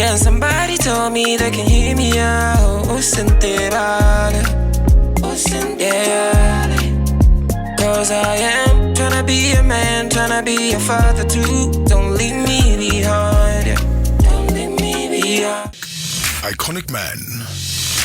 Can somebody tell me they can hear me out? Oh, Sinterale. Oh, Sinterale. Cause I am tryna be a man, tryna be a father too. Don't leave me behind. Don't leave me behind. Iconic Man.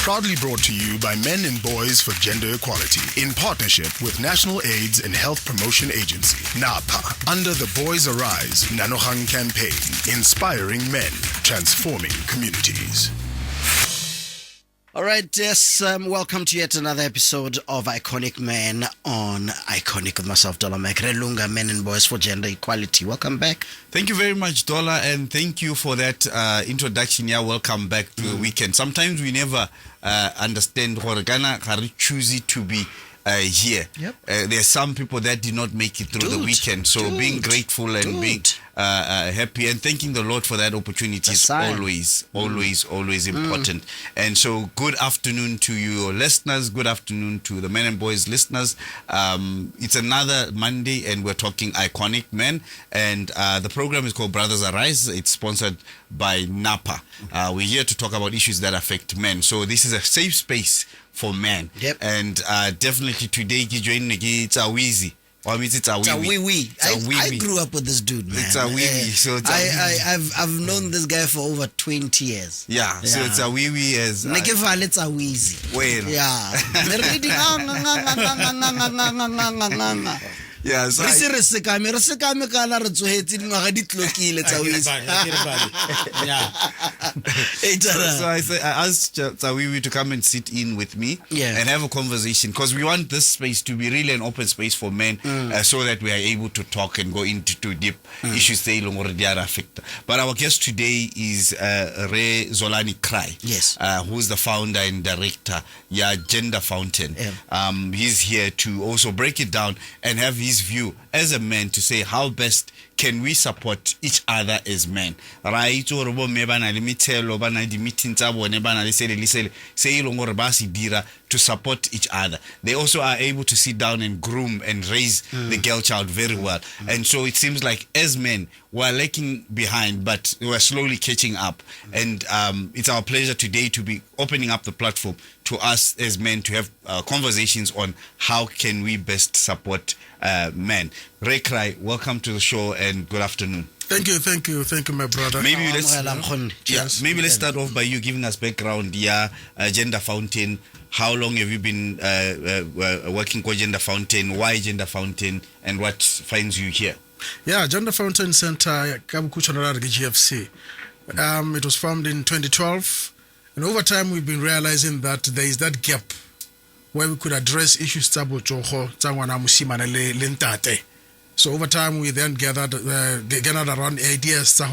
Proudly brought to you by Men and Boys for Gender Equality in partnership with National AIDS and Health Promotion Agency, NAPA, under the Boys Arise Nanohang campaign, inspiring men, transforming communities. All right, yes, welcome to yet another episode of Iconic Man on Iconic with myself, Dollar Lunga, Men and Boys for Gender Equality. Welcome back. Thank you very much, Dollar, and thank you for that introduction. Yeah, welcome back to the weekend. Sometimes we never understand how Ghana choose to be here. Yep. There are some people that did not make it through the weekend. So being grateful and being happy and thanking the Lord for that opportunity is always important. And so good afternoon to your listeners. Good afternoon to the Men and Boys listeners. It's another Monday and we're talking Iconic Men. And the program is called Brothers Arise. It's sponsored by NAPA. We're here to talk about issues that affect men. So this is a safe space for men. Yep. And definitely today, it's a wheezy. Or it's a wee. I grew up with this dude, man. It's a wee. So it's I've known this guy for over 20 years. Yeah. So it's a wee as. It's a wheezy. Well. Yeah. Yeah, so as I asked Tawiwi to come and sit in with me and have a conversation because we want this space to be really an open space for men so that we are able to talk and go into deep issues they already are affected. But our guest today is Zolani Kraai, who's the founder and director, Gender Fountain. He's here to also break it down and have his view as a man to say how best can we support each other as men, right? To support each other. They also are able to sit down and groom and raise the girl child very well. And so it seems like as men, we're lacking behind, but we're slowly catching up. And it's our pleasure today to be opening up the platform to us as men to have conversations on how can we best support men. Kraai, welcome to the show and good afternoon. Thank you, my brother. Maybe let's start off by you giving us background. Gender Fountain. How long have you been working with Gender Fountain? Why Gender Fountain? And what finds you here? Gender Fountain Center, GFC. It was formed in 2012. And over time, we've been realizing that there is that gap where we could address issues. So over time, we then gathered around ideas. So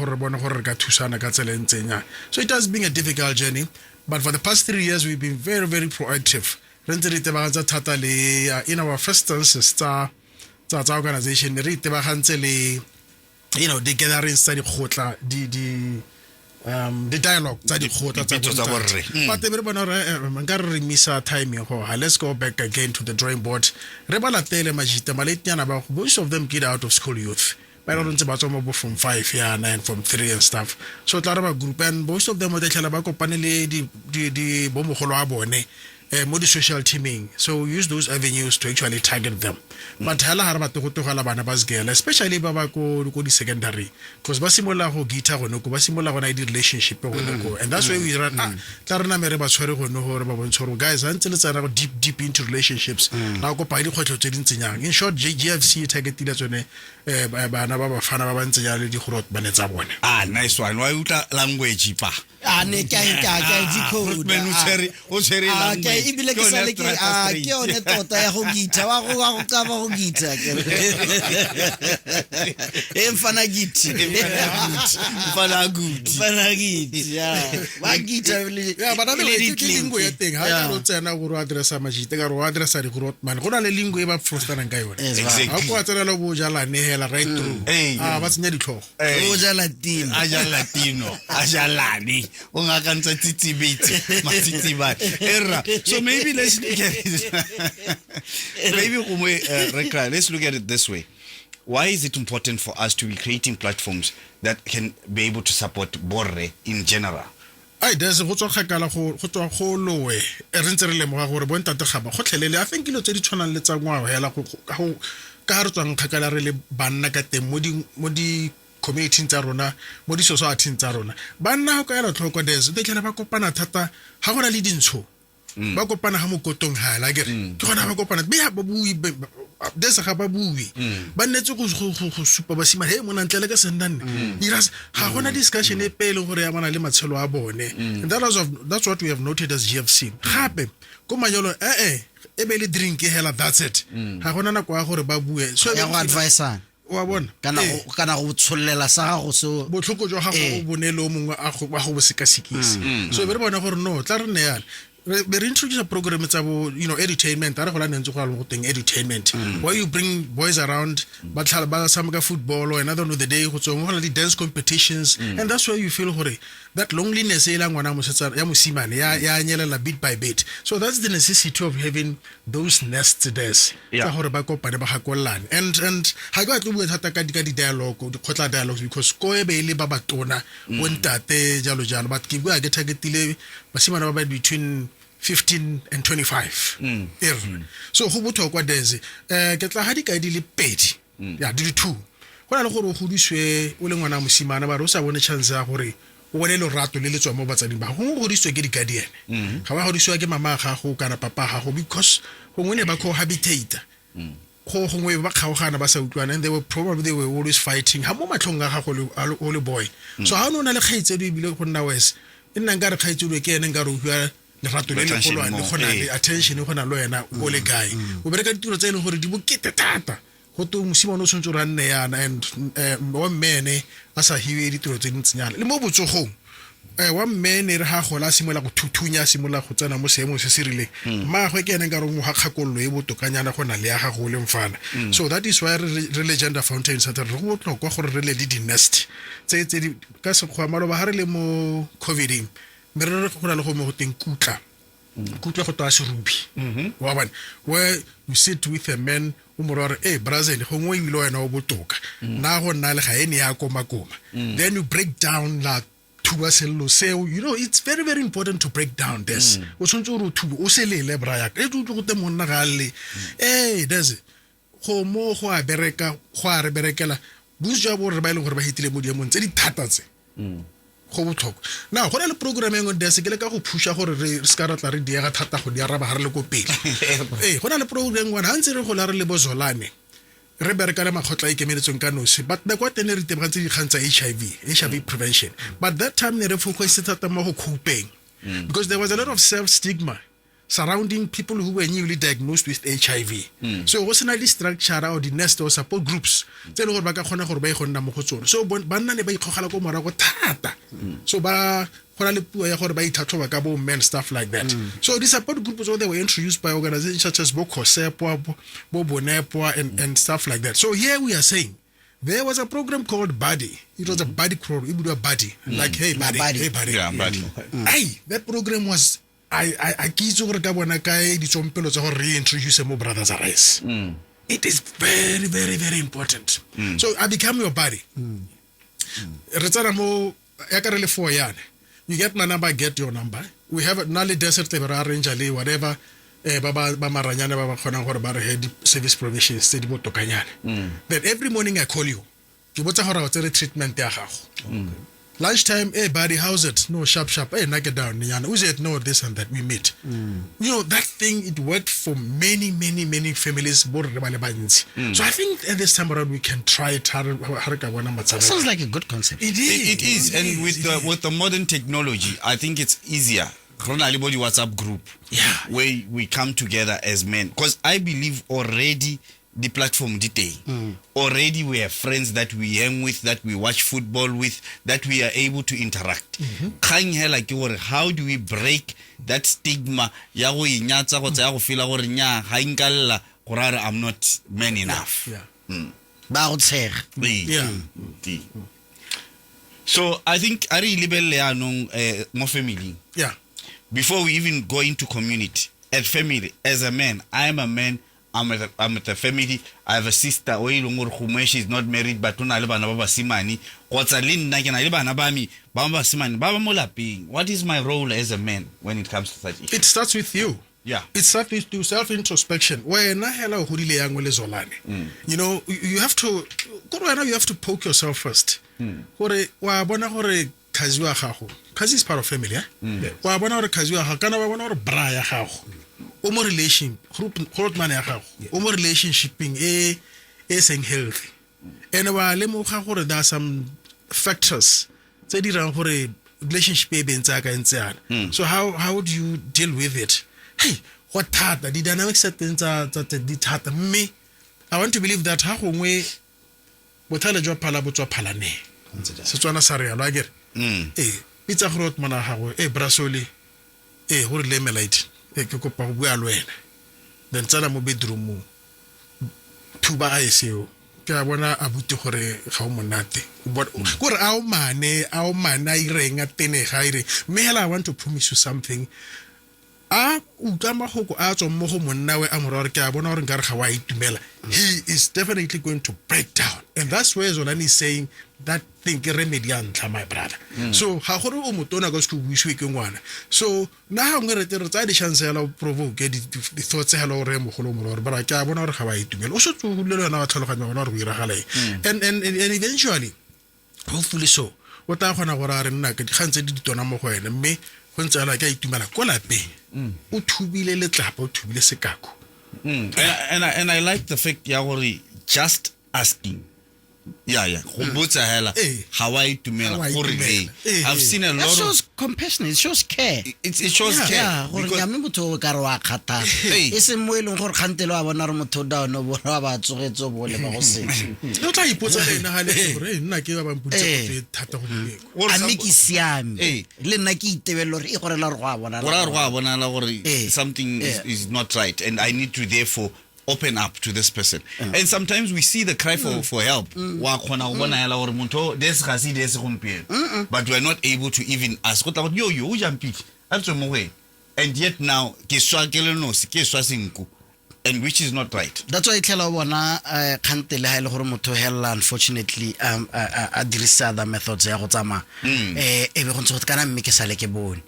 it has been a difficult journey. But for the past 3 years, we've been very, very proactive. In our first instance, our organization, the gatherings, the dialogue, but let's go back again to the drawing board. Most of them get out of school youth. From 5 and from 3 and stuff. So group and most of them are the social teaming. So we use those avenues to actually target them. But especially the secondary, because basimola ho guitar ho basimola ho ID relationship and that's why we run guys until deep into relationships. Now go in short, GFC targeted nice one. Why language pa? So maybe let's look at it. Let's look at it this way. why is it important for us to be creating platforms that can be able to support borre in general? There's go tswa kgakala go go lowe e re ntse re lemoga gore bo ntate ga ba go tlhelele I think dilo tse di tshwanang le tsa ngwao hela go ka re tswang kgakala re le banna ka teng mo di community tsa rona mo di society tsa rona banna go ka ela tlhoko des de tlela ba kopana thata ga gona le dintsho ba kopana ha mo kotong hala ke gona ba kopana be ha ba bui desa ga ba bui ba nnetse go supa ba sima he mona ntlele ka sendane iras ha gona discussion e pele gore ya bana le matshelo a bone and that's what we have noted as GFC gape ko manyolo e be le drink hela that's it ha gona na kwa gore ba bue so ya go advise wa bona kana go tshollela sa gago so botlhoko jwa gago go bonele o mongwe a go bo sekasikisi so be re bona gore no tla re ne yana we introduce a program it's about edutainment ara go la nentse go la go teng edutainment where you bring boys around ba tlhala ba samaka football or another of the day go tsong go la di dance competitions and that's where you feel gore that loneliness e la ngwana mosetsa ya mosimane ya nyelela bit by bit so that's the necessity of having those nests there tsa gore ba kopane ba gakolane and ha go tlo bua thata ka di dialogue di khotla dialogues because ko e be le ba batona o ntate jalo jalo but ke bua ke targetile basimane ba between 15 and 25 so go botlhokwa deze ke tla ga di ka di le pedi ya di le 2 go na le gore go diswe o le ngwana mosimane ba re o sa bone chance ya gore o bone le rato le letswa mo batsading ba go diswe ke di guardian ga ba go diswe ke mama ga go kana papa ga go because go ngwe ne ba cohabitate go ngwe ba kgaogana ba sa utlwana and they were always fighting ha mo matlong ga go le boy so ha no na le kgaitse di bile go nna wes nna nka re kgaitse ke ene nka re utlwa le rato le le golwane le gona le attention gona lo yena o le guy o bereka ditiro tsa ile gore di bokete thata go to mosimane o tshwantse ra nne yana and wa mmene a sa hiwe ditiro tse dintsinyana le mo botsogong wa mmene re ha gola simola go thuthunya simola go tsena mo seemo se sirile magwe ke ene nka re mo ga kgakollo e botokanyana gona le ya ga go le mfana so that is why re legend fountain sa re go botlhokwa gore re le di nest tse di ka se go amalo ba ha re le mo covid mere go na le go mo go teng kutla go toa serubi wa bana where you sit with a man o mo re Brazil go ngwe ile wena o botoka na go nna le ga ene ya koma then you break down la tuba sello seo it's very very important to break down this o tshwantse o tuba o selele braya e tutlo go te monna ga le there's go mo go a bereka go a re berekela buzwa bo re ba ile gore ba hitile mo diemong tse di thata tse go botlhokwa na go na le program engwe dese ke le ka go phusha gore re ska ratla re diega thata go di araba ha re le ko pele go na le program engwe ha ntse re go la re le bo Zolani re bereka le makhotla ikemeletsong ka nosi but the kwa tene re tebantse di khantsa HIV prevention but that time ne re focus thata mo go coping because there was a lot of self stigma surrounding people who were newly diagnosed with HIV so go sena di structure or the nest or support groups tse le gore ba ka khona gore ba igonna mo go tsone so banna ne ba ikgogala ko morago thata so ba gona le puo ya gore ba ithatloba ka bo men stuff like that so the support groups they were introduced by organizations such as Bokosepo bo Bonepo and stuff like that so here we are saying there was a program called Buddy. It was a buddy program. It was a buddy. Like, hey, buddy. Hey, buddy. Yeah, buddy. That program was I kitse gore ka bona kae di tsompelo tsa gore reintroduce mo brothers arise it is very very very important so I become your buddy re tsana mo ya ka re le 4 yana you get my number, I get your number. We have a Nali Desert arrange ali whatever ba maranyana ba khona gore ba re head service provisions tse di botokanyana then every morning I call you ke botsa gore wa tsere treatment ya gago lunchtime, buddy, how's it? No, sharp. Knock it down. Who's it? No, this and that. We meet. That thing, it worked for many families. So I think at this time around, we can try it. Sounds like a good concept. It is. It is. And with the modern technology, I think it's easier. Everybody WhatsApp group. Yeah. Where we come together as men. Because I believe already the platform detail. Already we have friends that we hang with, that we watch football with, that we are able to interact. How do we break that stigma? I'm not man enough. So I think I really more family. Yeah. Before we even go into community, as family, as a man, I am a man. I'm at a family. I have a sister she's not married but una le bana ba basimane kgotsa le nna ke na le bana ba mi ba basimane ba ba mo lapeng. What is my role as a man when it comes to such issues? It starts with you. Yeah. It starts with self-introspection. When you know, you have to poke yourself first. Kazi is part of family, yeah? Wa bona hore kazi wa gago kana wa bona hore bra ya gago o mo relationshiping seng healthy. And wa lemoga gore there are some factors tse di rang gore relationship e bentsa ka ntseana. So how would you deal with it? Hey, what thata the dynamics settings are thata me. I want to believe that ha gongwe bothale jwa phala botswa phalane. Setswana sa re yalo agere. Pitsa go rot mana gago brasoli go re lemelite ke kopa go bua le wena then tsala mo bedroom thuba a eseo ke a bona a buti gore ga o monate gore a o mana ireng a tene ga ire me hela I want to promise you something a utama go a tswa mo go monna we a morwa re ke a bona gore nkare ga wa itumela he is definitely going to break down, and that's where Zolani is saying that thing remedy antla, my brother. So ha gore o motona go sku buiswe ke ngwana. So na ha ngwe re tsa di chance ya lo provoke di thoughts ya lo re mo golo mo re ba ke a bona gore ga wa itumela o se tsuhulelo na wa tlhaloganya bona gore go iragala and eventually hopefully so o ta gona gore a re nna ke gantse di tona mo go ene mme go ntse ala ka itumela ko lapeng o thubile letlapa o thubile sekako. And I like the fact ya gore just asking Hawaii to me. I've seen a lot that shows of compassion. It shows care. It shows care. Yeah, something is not right, and I need to therefore open up to this person. And sometimes we see the cry for help. But we're not able to even ask. And yet now, and which is not right. That's why I tell wana can't unfortunately adirisa the methods ya go tsama ebe go ntse kana mme ke sale ke bone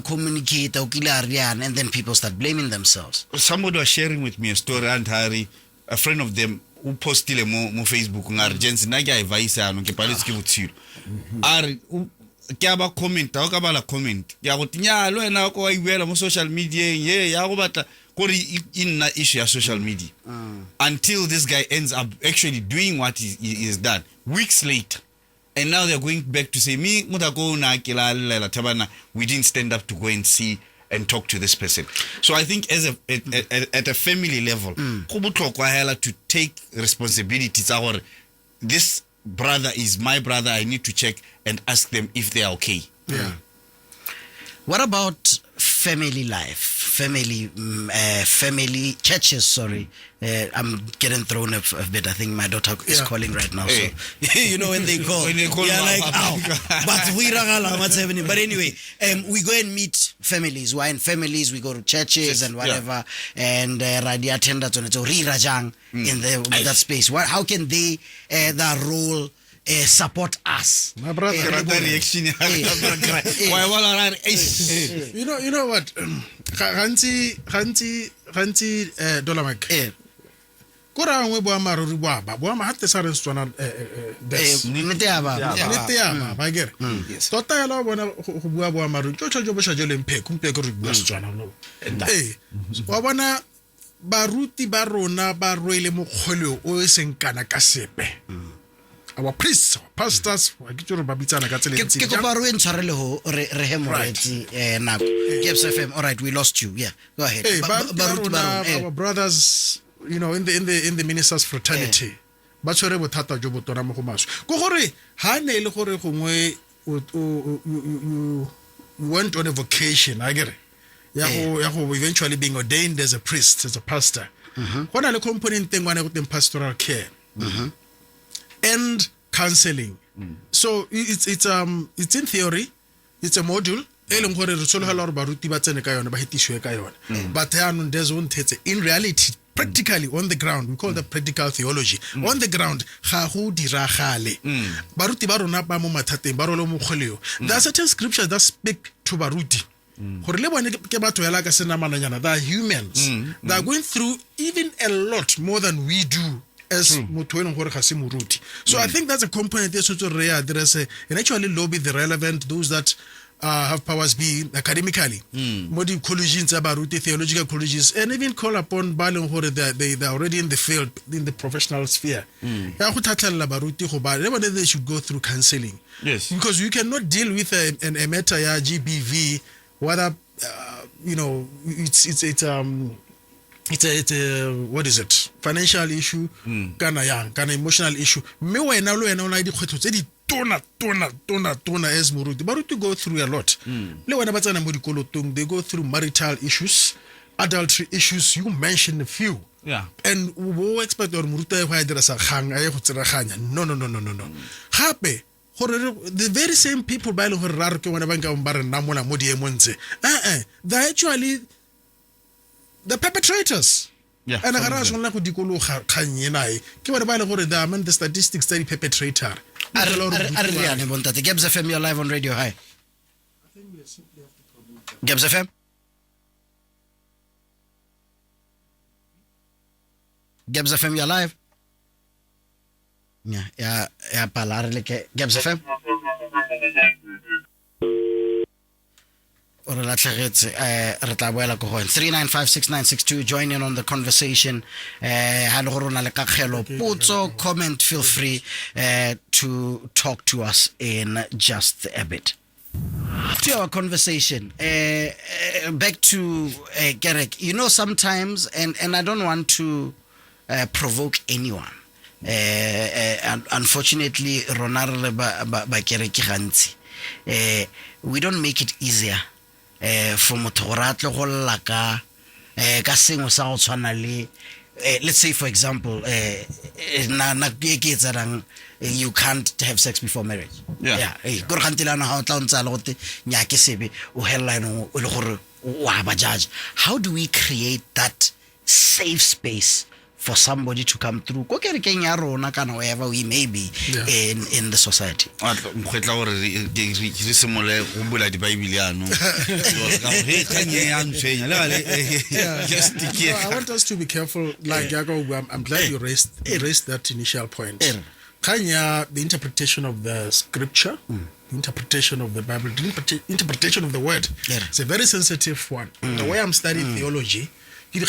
communicate and then people start blaming themselves. Somebody was sharing with me a story, and Harry, a friend of them who posted mo Facebook ngar jensi na ga advice ano ke paletse ke botsilo are ke aba comment ka bala comment ya go tinya lo ena go iwela mo social media ya go batla gore in na issue ya social media until this guy ends up actually doing what is done weeks later. And now they're going back to say, we didn't stand up to go and see and talk to this person. So I think as at a family level, to take responsibility. This brother is my brother. I need to check and ask them if they are okay. Yeah. What about family life? Family churches, sorry. I'm getting thrown a bit. I think my daughter is calling right now. So you know when they call you're like, ow. But what's happening? But anyway, we go and meet families. We're in families, we go to churches and whatever, and radio attendants on it. So in that space. How can they that role support us? My brother, reaction. You know what? Hanti Dolamak. Kora ngwe bo amaru bo hatte sa restaurant neteaba ba gere tota ya lo bona go bua bo amaru tso jo bo sha jo lempe kumpe go re bua Setswana no wa bona baruti ba rona ba rwele mogoleo o seng kana ka sepe. Our priests, pastors, Gabz-FM, all right, we lost you. Yeah, go ahead. Hey, our brothers, you know, in the ministers' fraternity. But you went on a vocation, I get it. Eventually being ordained as a priest, as a pastor. What are the component thing when I got in pastoral care? And counseling. So it's in theory, it's a module, e leng gore re sologela gore baruti ba tsene ka yone ba hetisiwe ka yone but yaanong there's one thetse in reality practically on the ground we call that practical theology on the ground ga go diragale baruti ba rona ba mo mathateng ba role mo kgoleo there are certain scriptures that speak to baruti gore le bone ke batho yala ka sena mananyana they are humans they are going through even a lot more than we do as motho e leng gore ga se moruti so I think that's a component that's also re address and actually lobby the relevant those that have powers be academically mo di colleges tsa baruti theological colleges and even call upon ba leng gore they are already in the field in the professional sphere ya go thatlella baruti go ba le bone they should go through counseling Yes. because you cannot deal with a matter ya GBV whether you know it's a what is it financial issue kana emotional issue me wena lo yena o na di kgwetlo tse di tona as moruti baruti go through a lot le wena ba tsana mo dikolotong they go through marital issues adultery issues you mentioned a few and we expect or moruti go a dira sa kgang a go tseraganya no gape gore the very same people ba ile gore ra re ke bona ba nka ba re nna mola mo diemontse they're actually the perpetrators and ga ra sona go dikologa kganye nae ke bona ba ile gore the among the statistics tsa di perpetrator Gabz-FM, you're live on radio. Hi. Gabz-FM. Gabz-FM, you're live. Yeah, palar like Gabz-FM. Or la tlhagetse re tla boela go 3956962 join in on the conversation ha le gore na le kakgelo potso comment feel free to talk to us in just a bit to our conversation back to Gerek you know sometimes and I don't want to provoke anyone unfortunately ronare ba Gerek gantsi we don't make it easier for motho gore a tle go lla ka sengwe sa go tshwana le let's say for example na ke tsarang you can't have sex before marriage go re gantilana ha o tla ntsa le gote nya ke sebe o hella no le gore wa ba judge how do we create that safe space for somebody to come through go kerekeng ya rona kana wherever we may be in the society mkhwetla gore re semole go bula di bible yana he kanye ya ntshenya le gale just I want us to be careful like I'm glad you raised that initial point kanya the interpretation of the scripture the interpretation of the Bible the interpretation of the word it's a very sensitive one the way I'm studying theology so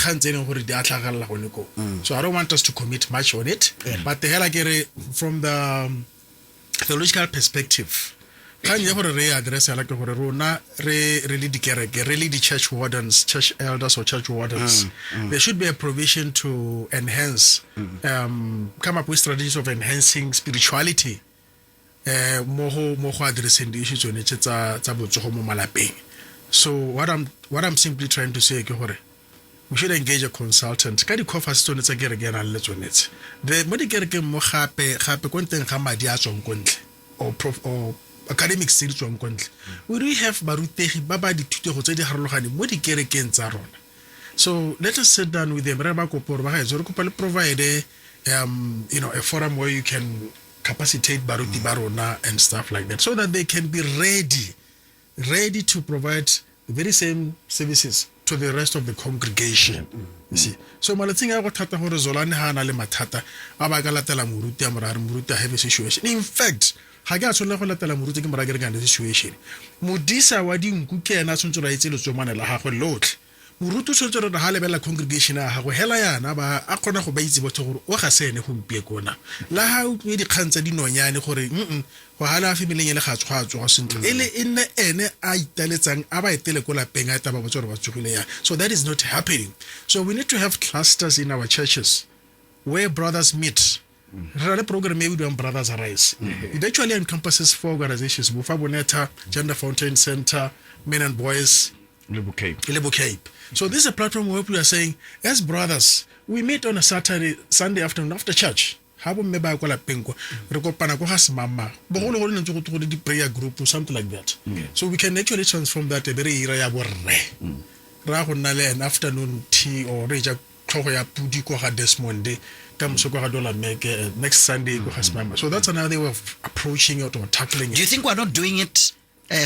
I don't want us to commit much on it but the hell from the theological perspective really the church wardens church elders or church wardens there should be a provision to enhance come up with strategies of enhancing spirituality mo addressing the issues on it so what I'm simply trying to say we should engage a consultant ka di coffers tsone tsa kerekeng le tsone tse the mo di kerekeng mo gape konteng ga madi a tsong kontle or academic studies tsong kontle we do have barutegi ba ba dithuto go tse di harologane mo di kerekeng tsa rona so let us sit down with them re ba koporo ba ga itse re kopa le provide you know a forum where you can capacitate baruti ba rona and stuff like that so that they can be ready to provide the very same services to the rest of the congregation you see so malatsing a go thata gore Zolani ha na le mathata a ba ka latela moruti a morare moruti have a situation in fact ha ke a tshole go latela moruti ke morage re ka situation modisa wa dinku ke ena tshwantse ra itse le tsomane la gagwe lotlhe moruti o tshwantse re ha lebela congregation a gagwe hela yana ba a kgona go ba itse botho gore o ga sene go mpie kona la ha o di kgantsa di nonyane gore go hala family le ga tshwatswa go sentle ele ene a italetsang a ba etele ko la penga ta ba botso re ba tsogile ya so that is not happening so we need to have clusters in our churches where brothers meet Rale program we do on Brothers Arise. It actually encompasses 4 organizations: Bufa Boneta, Gender Fountain Center, Men and Boys, Lebo Cape. So this is a platform where we are saying, as brothers, we meet on a Sunday afternoon after church. ha bo mme ba kwa lapeng kwa re kopana go ga semama bogolo go ntse go tlo di prayer group or something like that. So we can actually transform that a very ira ya borre ra go nna le an afternoon tea or re ja tlhogo ya pudi go ga Desmond ka mso go ga dola make next Sunday go ga semama. So that's another way of approaching it or tackling it. Do you think we're not doing it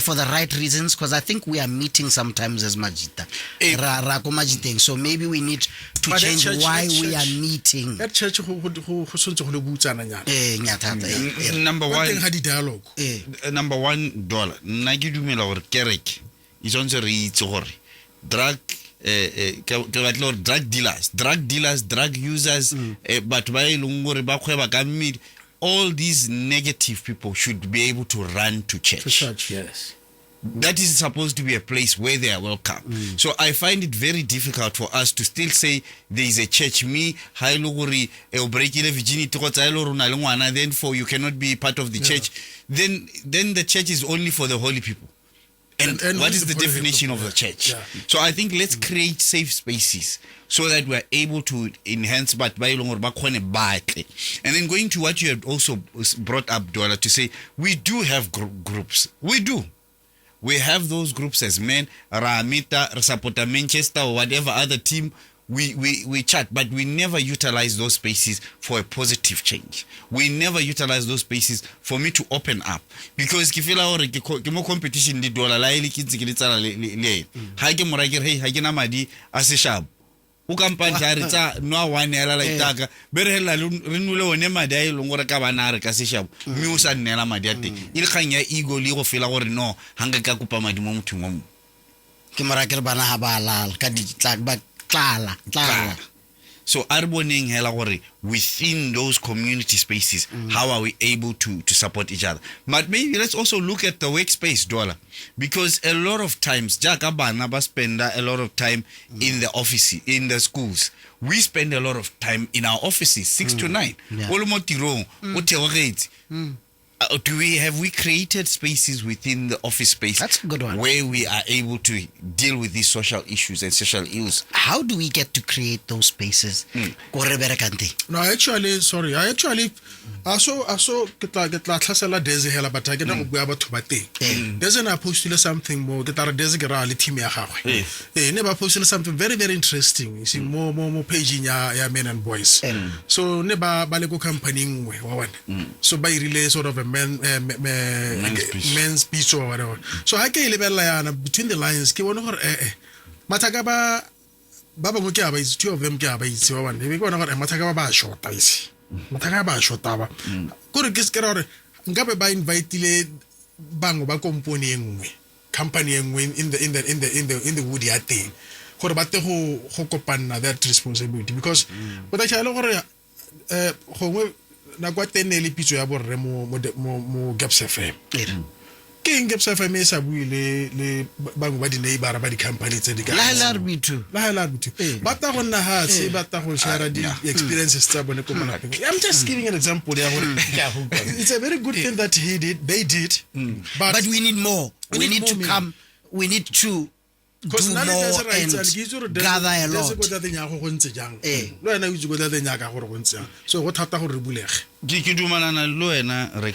for the right reasons? Because I think we are meeting sometimes as Majita. So maybe we need to change why we are meeting. At church Number $1 nna ke dumela gore kereke is ontse re itse gore drug dealers, drug users, but ba ileng gore ba kgweba ka mmidi, all these negative people should be able to run to church. Yes. That is supposed to be a place where they are welcome. So I find it very difficult for us to still say there is a church. Me, then for you cannot be part of the church. Then the church is only for the holy people. And what is the definition of the church? Yeah. So I think let's create safe spaces so that we're able to enhance. And then going to what you had also brought up, Dwala, to say we do have groups. We do. We have those groups as men, Ramita, Sapota Manchester, or whatever other team. We chat, but we never utilize those spaces for a positive change. We never utilize those spaces for me to open up. Because if you have more competition, the dollar, hey, na madi asishab. Ukampancha no one like taka. Berhela renule one madi longora kabanare kasishab. Musa nela madiate. Ilkanya ego ligo fila or no hanga kakupa madimum to mum. Kimarakir bana habalal kaditlag bag. Clara. So arboning helawari within those community spaces, how are we able to support each other? But maybe let's also look at the workspace, Dollar, because a lot of times Jakaba spend a lot of time in the office, in the schools. We spend a lot of time in our offices, 6 to 9. Have we created spaces within the office space? That's a good one. Where we are able to deal with these social issues and social ills. How do we get to create those spaces? No, I actually ketla tlhasela Desi hela but I get go bua batho ba teng. Desi na postile something more ketara Desi ke ra le team ya gagwe. Ne ba postile something very very interesting. You see more page ya men and boys. So ne ba le go company ngwe wa wana. So ba irile sort of a men's speech or whatever. So I ke lebella yana between the lines ke bona gore mataka ba bangwe ke aba two of them ke aba itse wa wana. Be bona gore mataka ba shota ise. Mataka ba shota ba. Gore ke se ke ra gore ngabe ba inviteile bangwe ba company engwe, company engwe in the wood ya teng. Gore ba te go kopana that responsibility because but actually gore gongwe na kwa tenele pitso ya borre mo Gabz-FM. Ke Gabz-FM e sa buile le bangwe ba di neighbor ba di company tse di ka. La larbitu. Ba ta go nna ha se ba ta go share di experiences tsa bone ko mona. I'm just giving an example ya gore it's a very good thing that they did. But we need more. We need to come. We need to do more and gather a lot. So what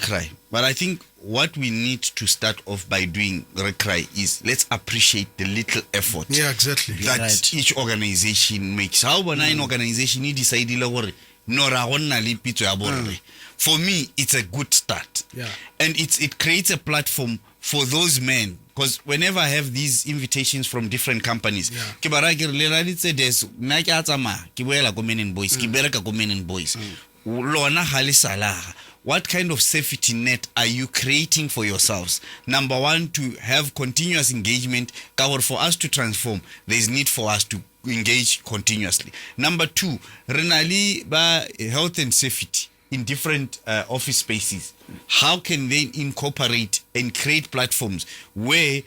Kraai. But I think what we need to start off by doing Kraai is let's appreciate the little effort that each organization makes. How about an organization you decide for me it's a good start. And it creates a platform for those men. Because whenever I have these invitations from different companies, what kind of safety net are you creating for yourselves? Number one, to have continuous engagement. For us to transform, there is need for us to engage continuously. Number two, health and safety in different office spaces. How can they incorporate and create platforms where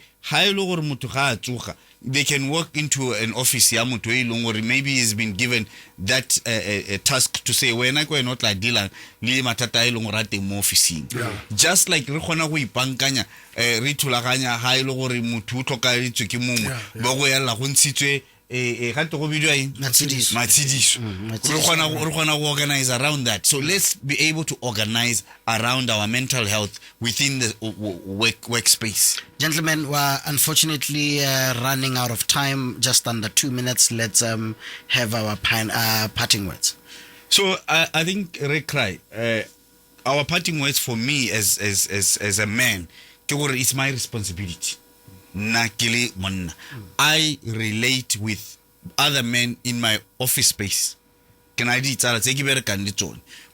they can walk into an office or maybe he's been given that a task to say when I go not like dealing just like re khona go ipankanya re thulaganya ha ile gore motho o tlhoka itswe ke mongwe ba go ya la go ntshitswe Matsidiso. Re kgona go organize around that. So let's be able to organize around our mental health within the workspace. Gentlemen, we're unfortunately running out of time, just under 2 minutes. Let's have our parting words. So I think Kraai, our parting words for me as a man, it's my responsibility. I relate with other men in my office space.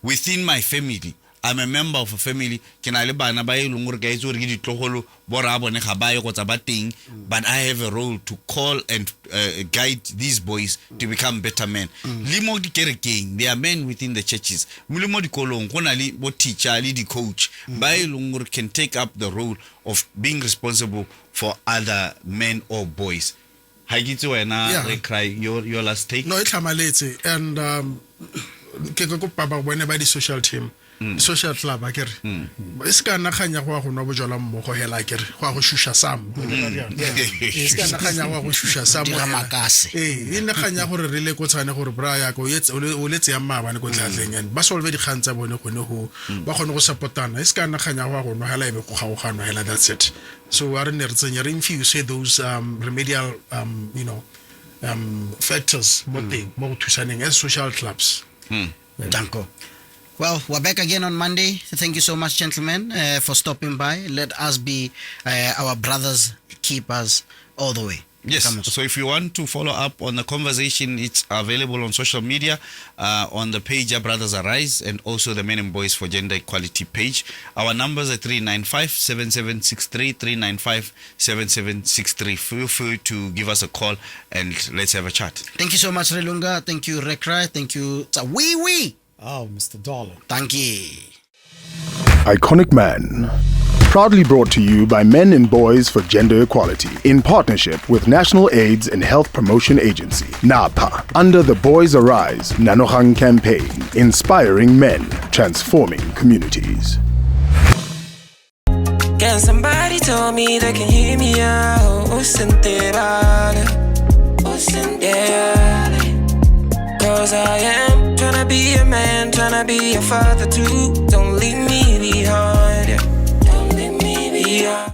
Within my family, I'm a member of a family. But I have a role to call and guide these boys to become better men. They are men within the churches. Teacher, coach, can take up the role of being responsible for other men or boys. Your last take? No, it's Hamalete. And whenever the social team, social club, akere. It's kana khanya go go no bojola mmogo hela akere. Go go shusha sam. It's kana khanya go shusha sam. Ina khanya gore re le ko tsane gore bra ya go o letse ya mabane go tlatleng and ba solve di khantsa bone go ne go ba kgone go supportana. It's kana khanya go no hela ibe go ga go hela, that's it. So are ne re tsenya re infuse those remedial factors mo thusaneng as social clubs. Danko. Well, we're back again on Monday. Thank you so much, gentlemen, for stopping by. Let us be our brothers' keepers all the way. Yes. So if you want to follow up on the conversation, it's available on social media, on the page Brothers Arise, and also the Men and Boys for Gender Equality page. Our numbers are 395-7763, 395-7763. Feel free to give us a call and let's have a chat. Thank you so much, Lunga. Thank you, Kraai. Thank you, Wee. Oh, Mr. Dollar. Thank you. Iconic Man. Proudly brought to you by Men and Boys for Gender Equality in partnership with National AIDS and Health Promotion Agency, NAPA, under the Boys Arise Nanohang campaign, inspiring men, transforming communities. Can somebody tell me they can hear me out? Yeah. Cause I am tryna be a man, tryna be a father too.